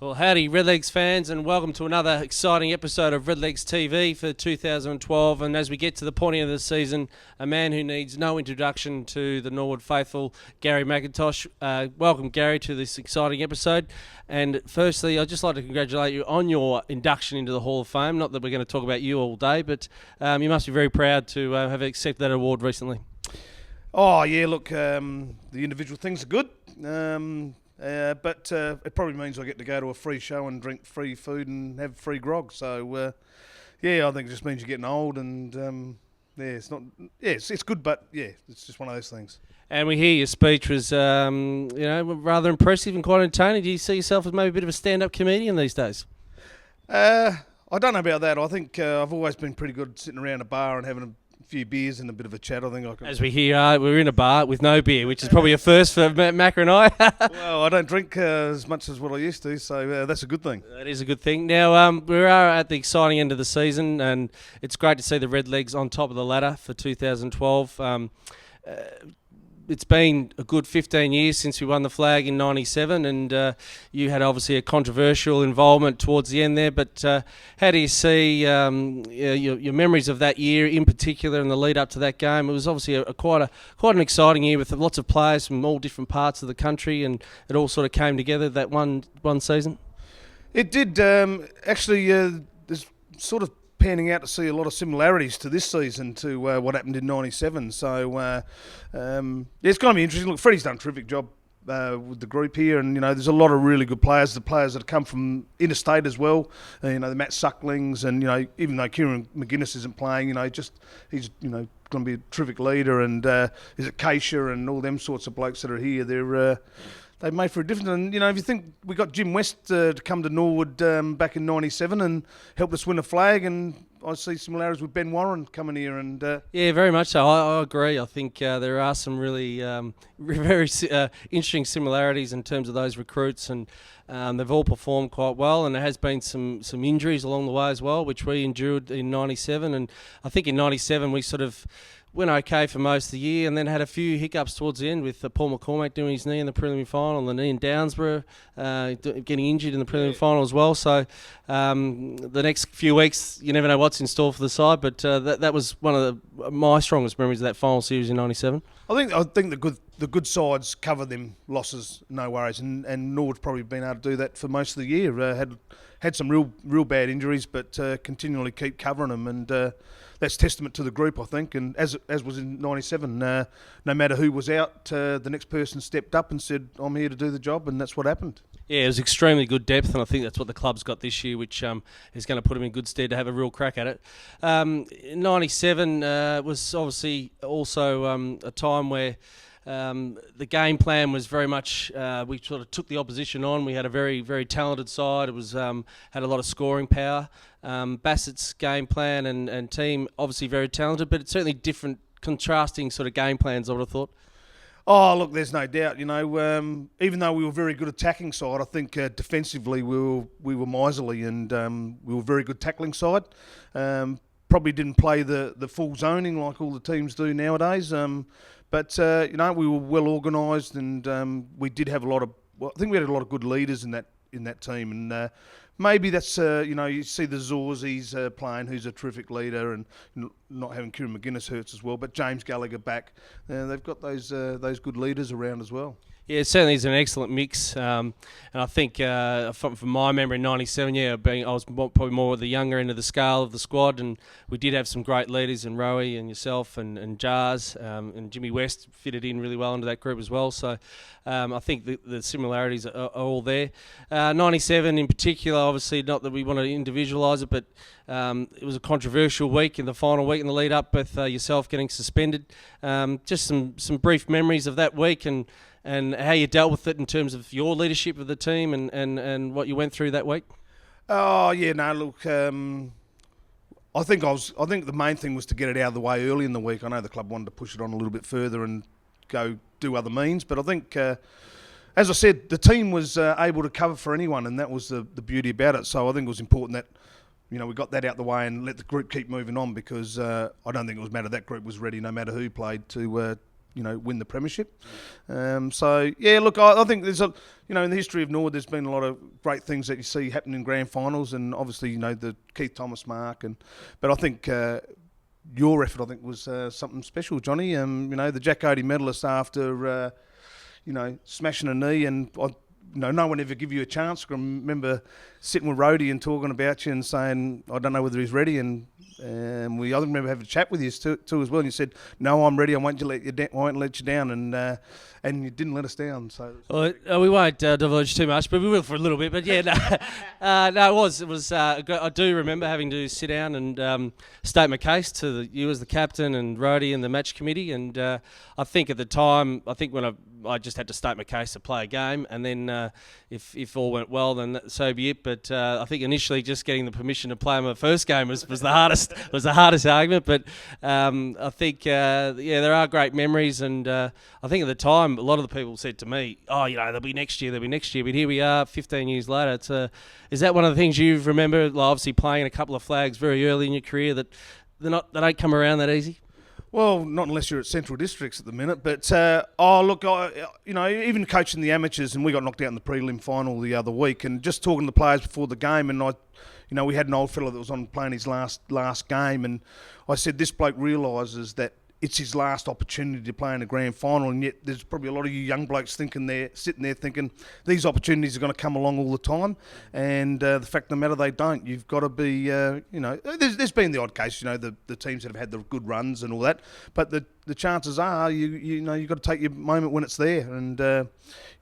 Well, howdy, Redlegs fans, and welcome to another exciting episode of Redlegs TV for 2012. And as we get to the point of the season, a man who needs no introduction to the Norwood faithful, Gary McIntosh. Welcome, Gary, to this exciting episode. And firstly, I'd just like to congratulate you on your induction into the Hall of Fame. Not that we're going to talk about you all day, but you must be very proud to have accepted that award recently. Oh, yeah, look, the individual things are good. But it probably means I get to go to a free show and drink free food and have free grog. So, I think it just means you're getting old, and it's good, but yeah, it's just one of those things. And we hear your speech was, rather impressive and quite entertaining. Do you see yourself as maybe a bit of a stand-up comedian these days? I don't know about that. I think I've always been pretty good sitting around a bar and having a few beers and a bit of a chat. I think I can. As we hear, we're in a bar with no beer, which is probably a first for Macca and I. Well, I don't drink as much as what I used to, so that's a good thing. That is a good thing. Now, we are at the exciting end of the season, and it's great to see the Redlegs on top of the ladder for 2012. It's been a good 15 years since we won the flag in 97, and you had obviously a controversial involvement towards the end there, but how do you see your memories of that year in particular and the lead up to that game? It was obviously quite an exciting year with lots of players from all different parts of the country, and it all sort of came together that one season. It did. Actually, there's sort of panning out to see a lot of similarities to this season to what happened in 97. So it's going to be interesting. Look, Freddie's done a terrific job with the group here, and there's a lot of really good players. The players that have come from interstate as well. The Matt Sucklings, and even though Kieran McGuinness isn't playing, he's going to be a terrific leader. And is it Keisha and all them sorts of blokes that are here? They've made for a difference. And, if you think we got Jim West to come to Norwood back in 97 and helped us win a flag, and I see similarities with Ben Warren coming here. And yeah, very much so. I agree. I think there are some really very interesting similarities in terms of those recruits, and they've all performed quite well, and there has been some injuries along the way as well, which we endured in 97. And I think in 97 we sort of went okay for most of the year, and then had a few hiccups towards the end with Paul McCormack doing his knee in the preliminary final, and the knee in Downsborough getting injured in the preliminary final as well. So the next few weeks, you never know what's in store for the side, but that was one of my strongest memories of that final series in 97. I think the good sides cover them losses, no worries, and Norwood's probably been able to do that for most of the year. Had some real bad injuries, but continually keep covering them, and that's testament to the group, I think. And as was in 97, no matter who was out, the next person stepped up and said, "I'm here to do the job," and that's what happened. Yeah, it was extremely good depth, and I think that's what the club's got this year, which is going to put them in good stead to have a real crack at it. 97 was obviously also a time where the game plan was very much, we sort of took the opposition on. We had a very, very talented side. It was had a lot of scoring power. Bassett's game plan and team, obviously very talented, but it's certainly different, contrasting sort of game plans, I would have thought. Oh, look, there's no doubt. Even though we were very good attacking side, I think defensively we were miserly, and we were very good tackling side. Probably didn't play the full zoning like all the teams do nowadays. But we were well organised, and we did have I think we had a lot of good leaders in that team, and maybe that's you see the Zorzies playing, who's a terrific leader, and not having Kieran McGuinness hurts as well. But James Gallagher back, they've got those good leaders around as well. Yeah, it certainly is an excellent mix, and I think from my memory in 97, I was probably more at the younger end of the scale of the squad, and we did have some great leaders in Rowie and yourself and Jars, and Jimmy West fitted in really well into that group as well. So I think the similarities are all there. 97 in particular, obviously, not that we want to individualise it, but it was a controversial week in the final week in the lead up with yourself getting suspended. Just some brief memories of that week and how you dealt with it in terms of your leadership of the team and what you went through that week. Oh yeah, no, look, I think the main thing was to get it out of the way early in the week. I know the club wanted to push it on a little bit further and go do other means, but I think, as I said, the team was able to cover for anyone, and that was the beauty about it. So I think it was important that we got that out the way and let the group keep moving on, because I don't think it was matter that group was ready, no matter who played, to win the premiership. So yeah, look, I think there's in the history of Norwood, there's been a lot of great things that you see happen in grand finals, and obviously the Keith Thomas mark, but I think your effort, I think, was something special, Johnny. The Jack Odie medalist after smashing a knee, and no one ever give you a chance. I remember sitting with Rhodey and talking about you and saying, I don't know whether he's ready, and I remember having a chat with you too as well, and you said, no, I'm ready, I won't let you down, and you didn't let us down. So we won't divulge too much, but we will for a little bit. But yeah, no, it was. I do remember having to sit down and state my case to you as the captain and Rhodey and the match committee, and I think at the time, when I just had to state my case to play a game, and then if all went well, then so be it. But I think initially just getting the permission to play my first game was the hardest argument. But I think there are great memories, and I think at the time a lot of the people said to me, "Oh, there'll be next year." But here we are, 15 years later. Is that one of the things you remember? Like obviously playing a couple of flags very early in your career that they don't come around that easy. Well, not unless you're at Central Districts at the minute. But even coaching the amateurs, and we got knocked out in the prelim final the other week, and just talking to the players before the game, and we had an old fella that was on playing his last game, and I said, this bloke realises that it's his last opportunity to play in a grand final, and yet there's probably a lot of you young blokes sitting there thinking these opportunities are going to come along all the time, and the fact of the matter, they don't. You've got to be, there's been the odd case, the teams that have had the good runs and all that, but the chances are you've got to take your moment when it's there, and I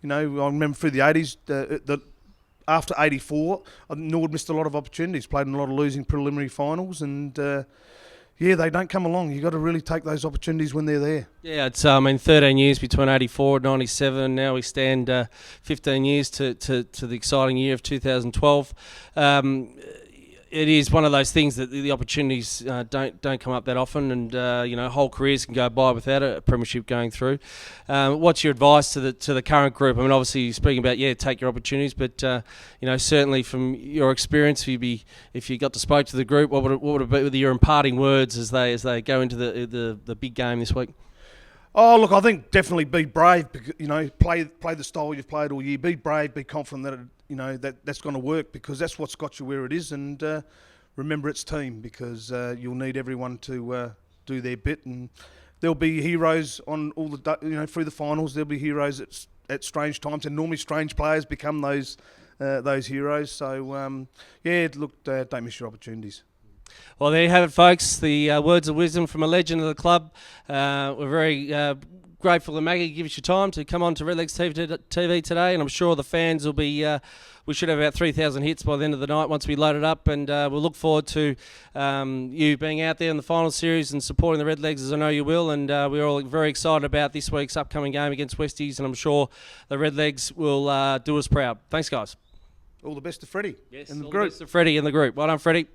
remember through the 80s, after 84, Norwood missed a lot of opportunities, played in a lot of losing preliminary finals, and they don't come along. You've got to really take those opportunities when they're there. Yeah, it's 13 years between 84 and 97, and now we stand 15 years to the exciting year of 2012. It is one of those things that the opportunities don't come up that often, and whole careers can go by without a premiership going through. What's your advice to the current group? I mean, obviously you're speaking about take your opportunities, but certainly from your experience, if you got to spoke to the group, what would it be with your imparting words as they go into the big game this week? Oh, look, I think definitely be brave. Play the style you've played all year. Be brave. Be confident that that's going to work, because that's what's got you where it is. And remember, it's team, because you'll need everyone to do their bit. And there'll be heroes on all the through the finals. There'll be heroes at strange times, and normally strange players become those heroes. So don't miss your opportunities. Well, there you have it, folks. The words of wisdom from a legend of the club. We're very grateful that Maggie gives us your time to come on to Redlegs TV today, and I'm sure the fans will be. We should have about 3,000 hits by the end of the night once we load it up, and we'll look forward to you being out there in the final series and supporting the Redlegs, as I know you will. And we're all very excited about this week's upcoming game against Westies, and I'm sure the Redlegs will do us proud. Thanks, guys. All the best to Freddie. Yes, and the all group. The best to Freddie and the group. Well done, Freddie.